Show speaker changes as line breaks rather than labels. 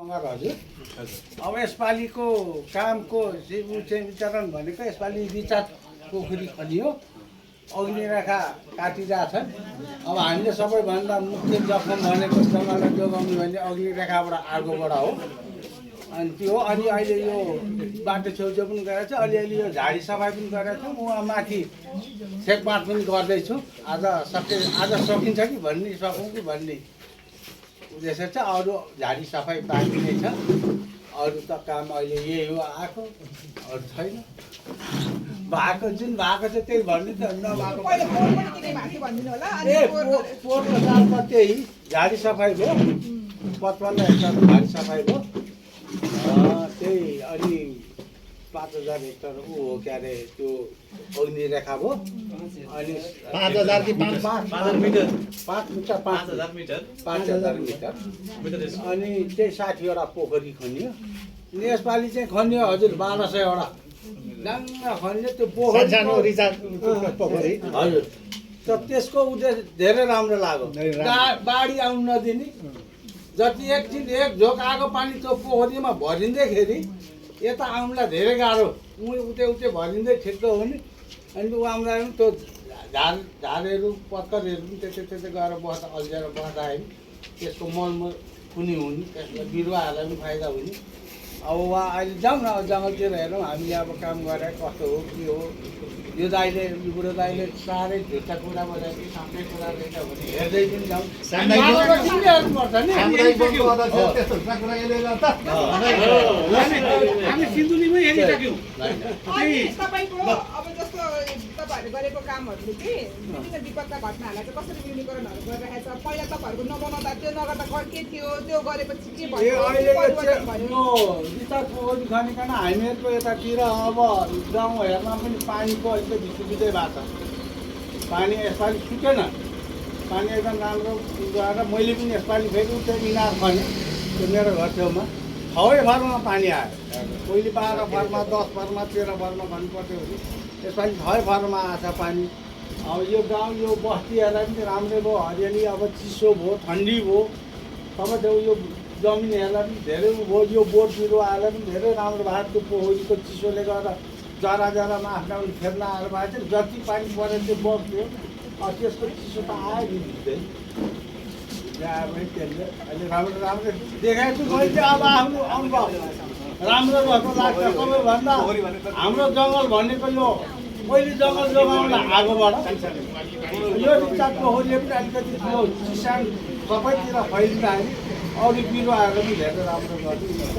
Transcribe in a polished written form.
मगर हजुर अब यसपालिको कामको वितरण भनेको यसपालि रिचार्ज पोखरी खनियो अग्निरेखा काटिरहेछन्। अब हामीले सबैभन्दा मुख्य जखम भनेको जङ्गललाई जोगाउने भने अग्निरेखाबाट आगोबाट हो। अनि त्यो अनि अहिले यो बाटो छेउछेउ पनि गरेको छ, अलिअलि यो झाडी सफाइ पनि गरेको छौँ। उहाँ माथि सेकमाट पनि गर्दैछु। आज सकिन्छ कि भन्ने सकौँ कि भन्ने उद्देश्य छ। अरू झाडी सफाइ बाँकी नै छ। अरू त काम अहिले यही हो आएको, अरू छैन। भएको जुन भएको छ त्यही भन्नु त नभएको पोहोरको साल त त्यही झाडी सफाइ भयो, 55 हेक्टर झाडी सफाइ भयो। त्यही अनि 5000 हेक्टर ऊ हो के अरे त्यो अग्निरेखा भयो। अनि
5000 कि
5000 मिटर
5 मिटर
5000 मिटर
5000 मिटर अनि त्यही 60वटा पोखरी खनियो। यसपालि चाहिँ खनियो हजुर 1200वटा डाङ्गा खनियो। त्यो पोखरी
सानो रिचार्ज पोखरी
हजुर त त्यसको उद्देश्य धेरै राम्रो लाग्यो। बाढी आउनु नदिने, जति एकछिन एक झोक आएको पानी त्यो पोखरीमा भरिँदैखेरि यता आउनुलाई धेरै गाह्रो, उतै भरिँदै ठिक्क हुने। अनि ऊ आउँदाखेरि त्यो झारहरू पत्करहरू पनि त्यतै गएर बस्दा अल्झेर बस्दाखेरि त्यसको मल कुनी हुने, त्यसलाई बिरुवाहरूलाई पनि फाइदा हुने। अब उहाँ अहिले जाउँ न जङ्गलतिर हेरौँ हामीले अब काम गरेर कस्तो हो के हो। यो दाइले यो बुढो दाइले साह्रै झुट्टा कुरा बोलेको कि साँच्चै कुरा रहेछ भने हेर्दै पनि जाउँ। हेर्नुपर्छ नि
हामी सिन्धुलीमै हेरिसक्यौँ।
तपाईँको अब जस्तो तपाईँहरूले गरेको कामहरूले चाहिँ विभिन्न विपदका घटनाहरूलाई चाहिँ कसरी न्यूनीकरणहरू गरिरहेको छ? पहिला तपाईँहरूको नबनाउँदा त्यो नगर्दा के थियो, त्यो गरेपछि के भयो?
रिचार्ज पोखरी खनिकन हामीहरूको यतातिर अब गाउँ हेर्न पनि पानीको अलिकति सुविधै भएको छ। पानी यसपालि सुकेन, पानी एकदम राम्रो गएर मैले पनि यसपालि फेरि त्यो इनार खनेँ त्यो मेरो घर छेउमा 6 फरमा पानी आयो। पहिले 12 फरमा 10 फरमा 13 फरमा भन्नुपर्थ्यो भने यसपालि 6 फरमा आएको छ पानी। अब यो गाउँ यो बस्तीहरूलाई पनि राम्रै भयो, हरियाली अब चिसो भयो, ठन्डी भयो। तपाईँ यो जमिनहरूलाई पनि धेरै भयो, यो बोट बिरुवाहरूलाई पनि धेरै राम्रो भएको। त्यो पोखरीको चिसोले गर्दा जरामा आफ्ना फेर्न आएर भए चाहिँ जति पानी परेर त्यो बग्थ्यो, त्यसको चिसो त आयो नि भित्रै। त्यसले अहिले राम्रो देखाएको छु मैले। अब आफ्नो अनुभव राम्रो भएको लाग्छ। सबैभन्दा हाम्रो जङ्गल भनेको यो पहिले जङ्गल जोगाउनलाई आगोबाट यो रिचार्ज पोखरीले पनि अलिकति यो चिसान सबैतिर फैलिँदाखेरि अरू बिरुवाहरू पनि धेरै राम्रो गरिदिन्छ।